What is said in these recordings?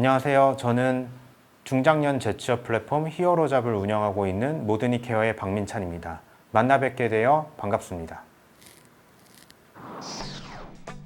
안녕하세요. 저는 중장년 재취업 플랫폼 히어로잡을 운영하고 있는 모드니케어의 박민찬입니다. 만나 뵙게 되어 반갑습니다.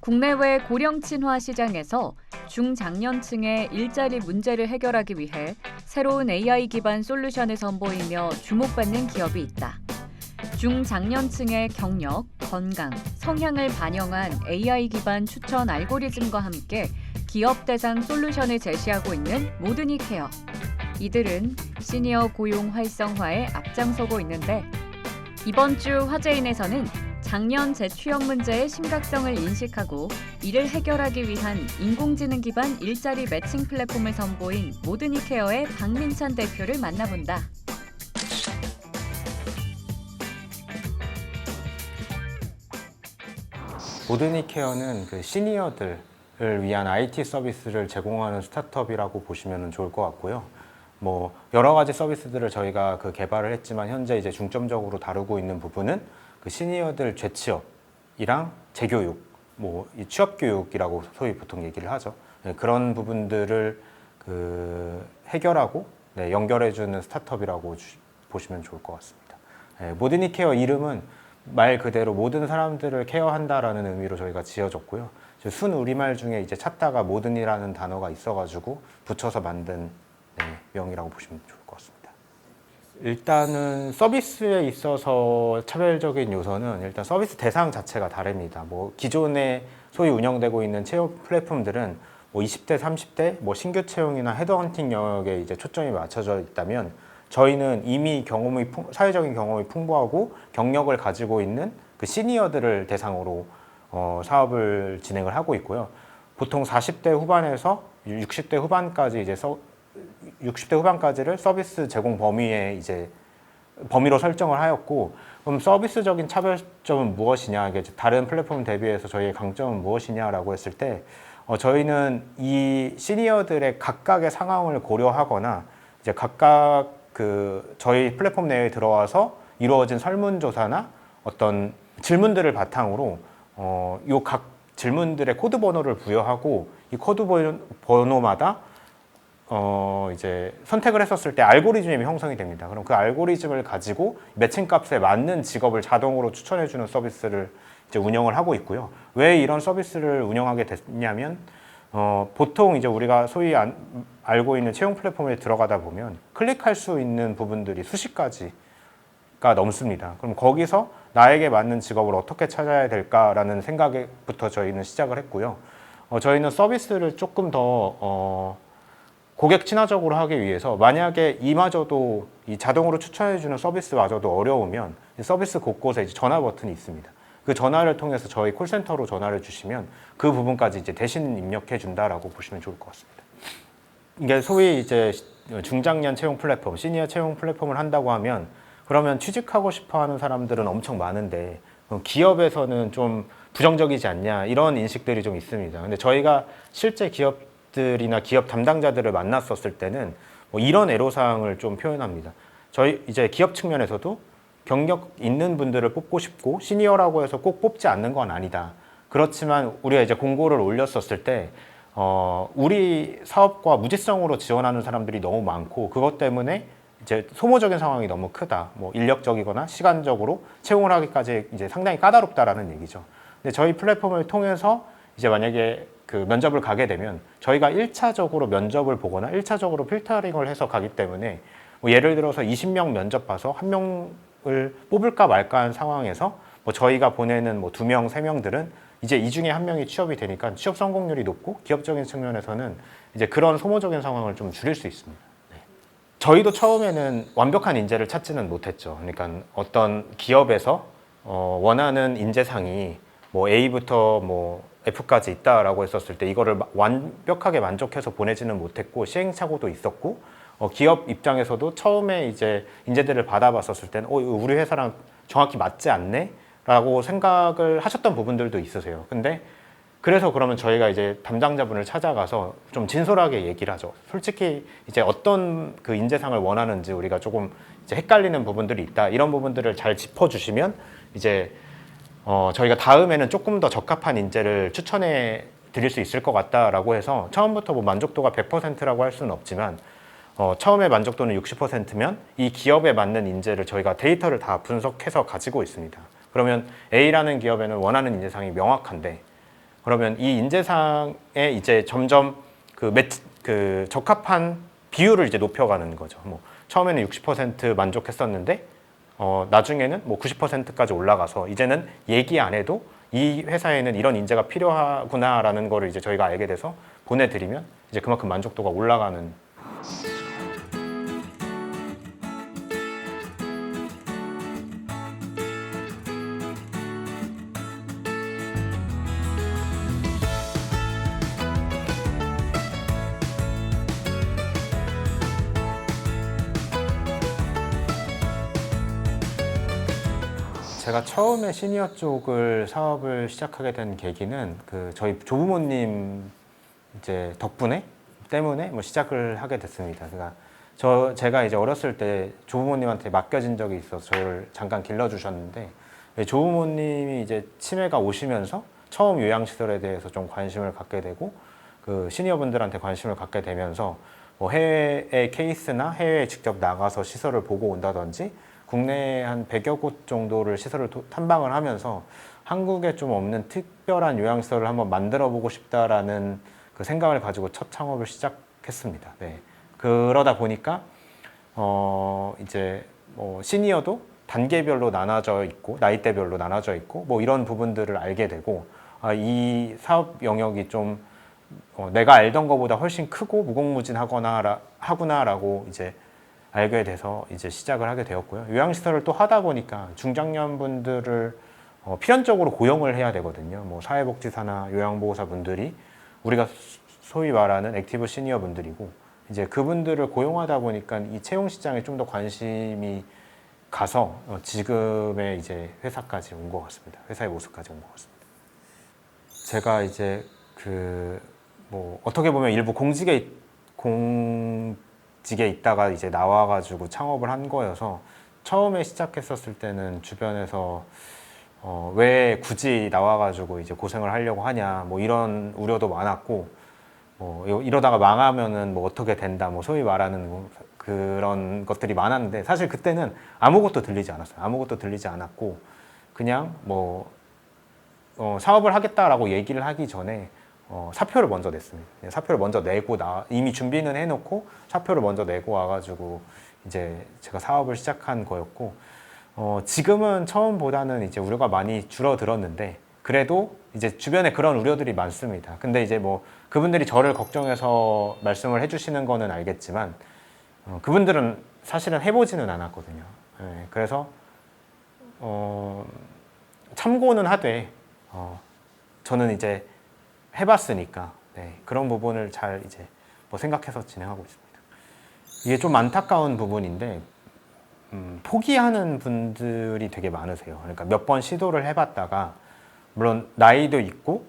국내외 고령 친화 시장에서 중장년층의 일자리 문제를 해결하기 위해 새로운 AI 기반 솔루션을 선보이며 주목받는 기업이 있다. 중장년층의 경력, 건강, 성향을 반영한 AI 기반 추천 알고리즘과 함께 기업 대상 솔루션을 제시하고 있는 모드니케어. 이들은 시니어 고용 활성화에 앞장서고 있는데 이번 주 화제인에서는 장년 재취업 문제의 심각성을 인식하고 이를 해결하기 위한 인공지능 기반 일자리 매칭 플랫폼을 선보인 모드니케어의 박민찬 대표를 만나본다. 모드니케어는 시니어들을 위한 IT 서비스를 제공하는 스타트업이라고 보시면 좋을 것 같고요. 여러 가지 서비스들을 저희가 개발을 했지만 현재 이제 중점적으로 다루고 있는 부분은 시니어들 재취업이랑 재교육, 이 취업 교육이라고 소위 보통 얘기를 하죠. 그런 부분들을 해결하고 연결해주는 스타트업이라고 보시면 좋을 것 같습니다. 모드니케어 이름은 말 그대로 모든 사람들을 케어한다라는 의미로 저희가 지어줬고요. 순 우리말 중에 이제 찾다가 모든이라는 단어가 있어가지고 붙여서 만든 명이라고 보시면 좋을 것 같습니다. 일단은 서비스에 있어서 차별적인 요소는 일단 서비스 대상 자체가 다릅니다. 기존에 소위 운영되고 있는 채용 플랫폼들은 20대, 30대 신규 채용이나 헤드헌팅 영역에 이제 초점이 맞춰져 있다면 저희는 이미 사회적인 경험이 풍부하고 경력을 가지고 있는 시니어들을 대상으로 사업을 진행을 하고 있고요. 보통 40대 후반에서 60대 후반까지 60대 후반까지를 서비스 제공 범위로 설정을 하였고, 그럼 서비스적인 차별점은 무엇이냐, 이게 다른 플랫폼 대비해서 저희의 강점은 무엇이냐라고 했을 때, 저희는 이 시니어들의 각각의 상황을 고려하거나 이제 각각 저희 플랫폼 내에 들어와서 이루어진 설문조사나 어떤 질문들을 바탕으로 요 각 질문들의 코드 번호를 부여하고 이 코드 번호마다 이제 선택을 했었을 때 알고리즘이 형성이 됩니다. 그럼 그 알고리즘을 가지고 매칭 값에 맞는 직업을 자동으로 추천해주는 서비스를 이제 운영을 하고 있고요. 왜 이런 서비스를 운영하게 됐냐면 보통 이제 우리가 소위 알고 있는 채용 플랫폼에 들어가다 보면 클릭할 수 있는 부분들이 수십 가지가 넘습니다. 그럼 거기서 나에게 맞는 직업을 어떻게 찾아야 될까라는 생각부터 저희는 시작을 했고요. 저희는 서비스를 조금 더 고객 친화적으로 하기 위해서 만약에 이마저도 이 자동으로 추천해주는 서비스마저도 어려우면 서비스 곳곳에 이제 전화 버튼이 있습니다. 그 전화를 통해서 저희 콜센터로 전화를 주시면 그 부분까지 이제 대신 입력해 준다라고 보시면 좋을 것 같습니다. 이게 소위 이제 중장년 채용 플랫폼, 시니어 채용 플랫폼을 한다고 하면 그러면 취직하고 싶어 하는 사람들은 엄청 많은데 기업에서는 좀 부정적이지 않냐 이런 인식들이 좀 있습니다. 근데 저희가 실제 기업들이나 기업 담당자들을 만났었을 때는 이런 애로사항을 좀 표현합니다. 저희 이제 기업 측면에서도 경력 있는 분들을 뽑고 싶고 시니어라고 해서 꼭 뽑지 않는 건 아니다. 그렇지만 우리가 이제 공고를 올렸었을 때 우리 사업과 무지성으로 지원하는 사람들이 너무 많고 그것 때문에 이제 소모적인 상황이 너무 크다. 인력적이거나 시간적으로 채용을 하기까지 이제 상당히 까다롭다라는 얘기죠. 근데 저희 플랫폼을 통해서 이제 만약에 면접을 가게 되면 저희가 1차적으로 면접을 보거나 1차적으로 필터링을 해서 가기 때문에 예를 들어서 20명 면접 봐서 1명을 뽑을까 말까 한 상황에서 저희가 보내는 2명, 3명들은 이제 이 중에 한 명이 취업이 되니까 취업 성공률이 높고 기업적인 측면에서는 이제 그런 소모적인 상황을 좀 줄일 수 있습니다. 네. 저희도 처음에는 완벽한 인재를 찾지는 못했죠. 그러니까 어떤 기업에서 원하는 인재상이 A부터 F까지 있다라고 했었을 때 이거를 완벽하게 만족해서 보내지는 못했고 시행착오도 있었고 기업 입장에서도 처음에 이제 인재들을 받아봤었을 때는 우리 회사랑 정확히 맞지 않네? 라고 생각을 하셨던 부분들도 있으세요. 근데 그래서 그러면 저희가 이제 담당자분을 찾아가서 좀 진솔하게 얘기를 하죠. 솔직히 이제 어떤 인재상을 원하는지 우리가 조금 이제 헷갈리는 부분들이 있다. 이런 부분들을 잘 짚어주시면 이제 저희가 다음에는 조금 더 적합한 인재를 추천해 드릴 수 있을 것 같다라고 해서 처음부터 뭐 만족도가 100%라고 할 수는 없지만 처음에 만족도는 60%면 이 기업에 맞는 인재를 저희가 데이터를 다 분석해서 가지고 있습니다. 그러면 A라는 기업에는 원하는 인재상이 명확한데 그러면 이 인재상에 이제 점점 그 적합한 비율을 이제 높여가는 거죠. 뭐 처음에는 60% 만족했었는데 나중에는 뭐 90%까지 올라가서 이제는 얘기 안 해도 이 회사에는 이런 인재가 필요하구나라는 거를 이제 저희가 알게 돼서 보내드리면 이제 그만큼 만족도가 올라가는. 제가 처음에 시니어 쪽을 사업을 시작하게 된 계기는 그 저희 조부모님 이제 덕분에 때문에 뭐 시작을 하게 됐습니다. 그러니까 제가 이제 어렸을 때 조부모님한테 맡겨진 적이 있어서 저를 잠깐 길러주셨는데 조부모님이 이제 치매가 오시면서 처음 요양시설에 대해서 좀 관심을 갖게 되고 그 시니어분들한테 관심을 갖게 되면서 뭐 해외의 케이스나 해외에 직접 나가서 시설을 보고 온다든지 국내에 한 100여 곳 정도를 시설을 탐방을 하면서 한국에 좀 없는 특별한 요양시설을 한번 만들어 보고 싶다라는 그 생각을 가지고 첫 창업을 시작했습니다. 네. 그러다 보니까 이제 뭐 시니어도 단계별로 나눠져 있고 나이대별로 나눠져 있고 뭐 이런 부분들을 알게 되고 이 사업 영역이 좀 내가 알던 것보다 훨씬 크고 하구나라고 이제 알게 돼서 이제 시작을 하게 되었고요. 요양시설을 또 하다 보니까 중장년 분들을 필연적으로 고용을 해야 되거든요. 뭐 사회복지사나 요양보호사 분들이 우리가 소위 말하는 액티브 시니어 분들이고 이제 그분들을 고용하다 보니까 이 채용 시장에 좀 더 관심이 가서 지금의 이제 회사까지 온 것 같습니다. 회사의 모습까지 온 것 같습니다. 제가 이제 뭐 어떻게 보면 일부 공직에 있다가 이제 나와가지고 창업을 한 거여서 처음에 시작했었을 때는 주변에서 왜 굳이 나와가지고 이제 고생을 하려고 하냐 뭐 이런 우려도 많았고 이러다가 망하면은 뭐 어떻게 된다 뭐 소위 말하는 그런 것들이 많았는데 사실 그때는 아무것도 들리지 않았어요. 아무것도 들리지 않았고 그냥 뭐 사업을 하겠다라고 얘기를 하기 전에 사표를 먼저 냈습니다. 사표를 먼저 내고 이미 준비는 해놓고 사표를 먼저 내고 와가지고 이제 제가 사업을 시작한 거였고 지금은 처음보다는 이제 우려가 많이 줄어들었는데 그래도 이제 주변에 그런 우려들이 많습니다. 근데 이제 뭐 그분들이 저를 걱정해서 말씀을 해주시는 거는 알겠지만 그분들은 사실은 해보지는 않았거든요. 네, 그래서 참고는 하되 저는 이제 해봤으니까 그런 부분을 잘 이제 뭐 생각해서 진행하고 있습니다. 이게 좀 안타까운 부분인데 포기하는 분들이 되게 많으세요. 그러니까 몇 번 시도를 해봤다가 물론 나이도 있고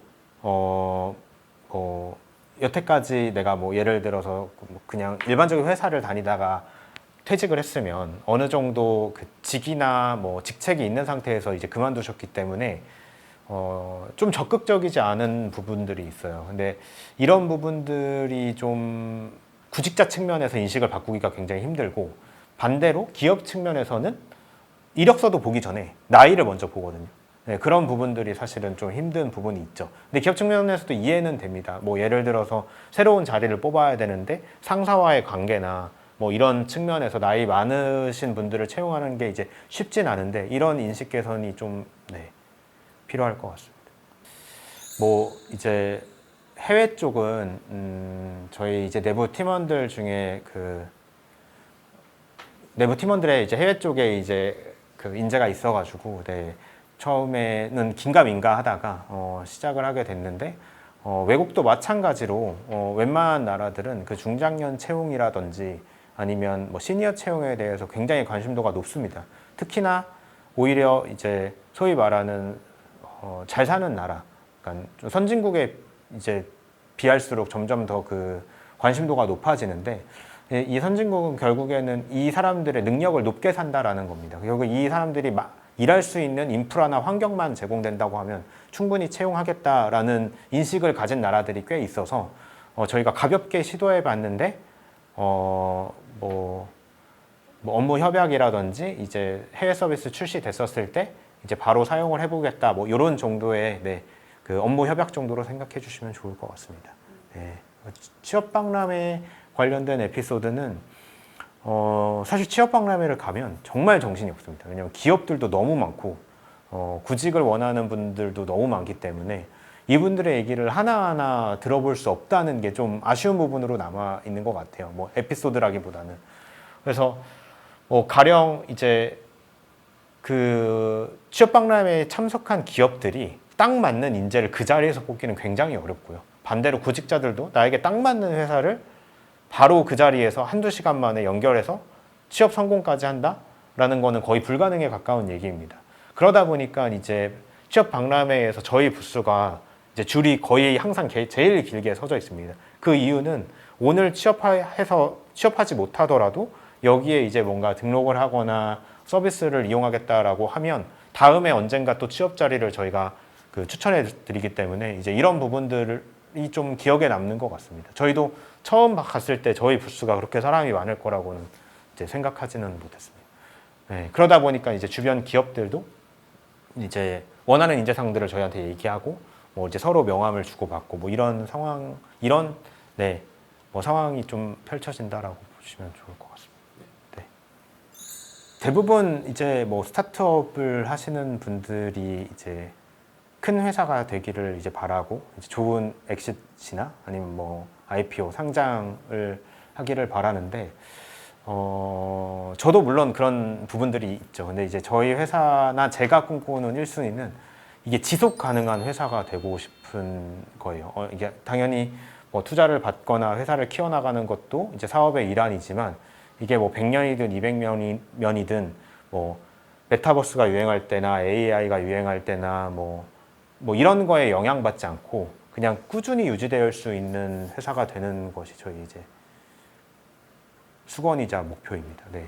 여태까지 내가 뭐 예를 들어서 그냥 일반적인 회사를 다니다가 퇴직을 했으면 어느 정도 그 직이나 뭐 직책이 있는 상태에서 이제 그만두셨기 때문에 좀 적극적이지 않은 부분들이 있어요. 근데 이런 부분들이 좀 구직자 측면에서 인식을 바꾸기가 굉장히 힘들고 반대로 기업 측면에서는 이력서도 보기 전에 나이를 먼저 보거든요. 네, 그런 부분들이 사실은 좀 힘든 부분이 있죠. 근데 기업 측면에서도 이해는 됩니다. 뭐 예를 들어서 새로운 자리를 뽑아야 되는데 상사와의 관계나 뭐 이런 측면에서 나이 많으신 분들을 채용하는 게 이제 쉽진 않은데 이런 인식 개선이 좀 필요할 것 같습니다. 뭐 이제 해외 쪽은 저희 이제 내부 팀원들 중에 내부 팀원들의 이제 해외 쪽에 이제 그 인재가 있어가지고 처음에는 긴가민가 하다가 시작을 하게 됐는데 외국도 마찬가지로 웬만한 나라들은 그 중장년 채용이라든지 아니면 뭐 시니어 채용에 대해서 굉장히 관심도가 높습니다. 특히나 오히려 이제 소위 말하는 잘 사는 나라, 그러니까 좀 선진국에 이제 비할수록 점점 더 그 관심도가 높아지는데 이 선진국은 결국에는 이 사람들의 능력을 높게 산다라는 겁니다. 결국 이 사람들이 일할 수 있는 인프라나 환경만 제공된다고 하면 충분히 채용하겠다라는 인식을 가진 나라들이 꽤 있어서 저희가 가볍게 시도해 봤는데 뭐 업무 협약이라든지 이제 해외 서비스 출시됐었을 때 이제 바로 사용을 해보겠다 뭐 이런 정도의 그 업무 협약 정도로 생각해 주시면 좋을 것 같습니다. 네. 취업 박람회 관련된 에피소드는 사실 취업 박람회를 가면 정말 정신이 없습니다. 왜냐하면 기업들도 너무 많고 구직을 원하는 분들도 너무 많기 때문에 이분들의 얘기를 하나하나 들어볼 수 없다는 게 좀 아쉬운 부분으로 남아 있는 것 같아요. 뭐 에피소드라기보다는. 그래서 가령 이제 그 취업 박람회에 참석한 기업들이 딱 맞는 인재를 그 자리에서 뽑기는 굉장히 어렵고요. 반대로 구직자들도 나에게 딱 맞는 회사를 바로 그 자리에서 한두 시간 만에 연결해서 취업 성공까지 한다라는 거는 거의 불가능에 가까운 얘기입니다. 그러다 보니까 이제 취업 박람회에서 저희 부스가 이제 줄이 거의 항상 제일 길게 서져 있습니다. 그 이유는 오늘 취업하지 못하더라도 여기에 이제 뭔가 등록을 하거나 서비스를 이용하겠다라고 하면 다음에 언젠가 또 취업 자리를 저희가 그 추천해 드리기 때문에 이제 이런 부분들이 좀 기억에 남는 것 같습니다. 저희도 처음 갔을 때 저희 부스가 그렇게 사람이 많을 거라고는 이제 생각하지는 못했습니다. 네, 그러다 보니까 이제 주변 기업들도 이제 원하는 인재상들을 저희한테 얘기하고 뭐 이제 서로 명함을 주고받고 뭐 이런 상황 뭐 상황이 좀 펼쳐진다라고 보시면 좋을 것 같습니다. 네. 대부분 이제 뭐 스타트업을 하시는 분들이 이제 큰 회사가 되기를 이제 바라고 이제 좋은 엑시트나 아니면 뭐 IPO 상장을 하기를 바라는데 저도 물론 그런 부분들이 있죠. 근데 이제 저희 회사나 제가 꿈꾸는 1순위는 이게 지속 가능한 회사가 되고 싶은 거예요. 이게 당연히 뭐 투자를 받거나 회사를 키워나가는 것도 이제 사업의 일환이지만 이게 뭐 100년이든 200년이든 뭐 메타버스가 유행할 때나 AI가 유행할 때나 뭐 이런 거에 영향받지 않고 그냥 꾸준히 유지될 수 있는 회사가 되는 것이 저희 이제 수건이자 목표입니다. 네.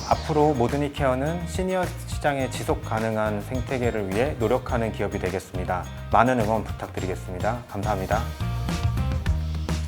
앞으로 모드니케어는 시니어 시장의 지속 가능한 생태계를 위해 노력하는 기업이 되겠습니다. 많은 응원 부탁드리겠습니다. 감사합니다.